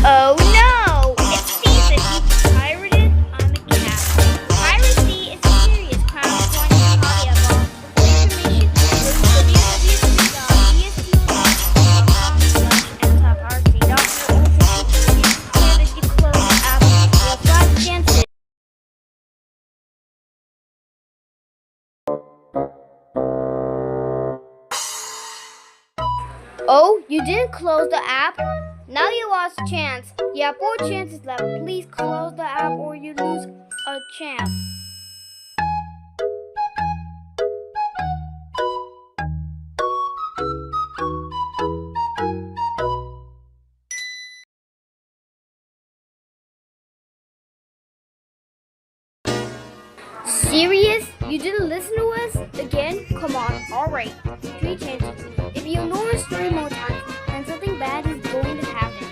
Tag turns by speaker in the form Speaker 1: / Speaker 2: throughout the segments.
Speaker 1: Oh no! It seems that you pirated on the cat. Piracy is a serious crime according to hobby of all. For information, visit www.bsto.com/anti-piracy. Doctor also declared that you closed the app with 5 chances. Oh, you didn't close the app? Now you lost a chance. You have 4 chances left. Please close the app or you lose a chance. Serious? You didn't listen to us? Again? Come on. Alright. 3 chances. If you ignore us 3 more times, then something bad is going to happen.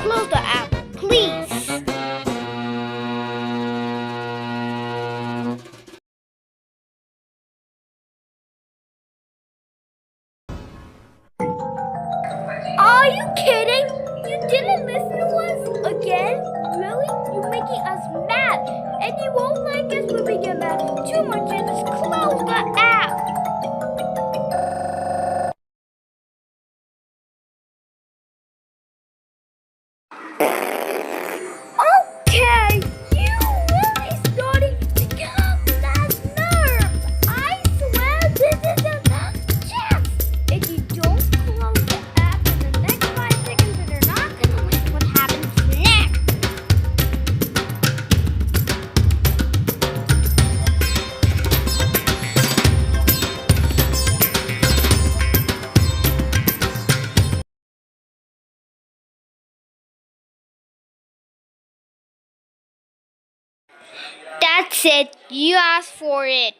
Speaker 1: Close the app, please. Are you kidding? You didn't listen to us? Again? Really? You're making us mad. And you won't like us when we get mad too much and just close the app. Okay, you really starting to get on that nerves. I swear this is the last chance. If you don't close the app in the next 5 seconds, then you're not gonna like what happens next. That's it. You asked for it.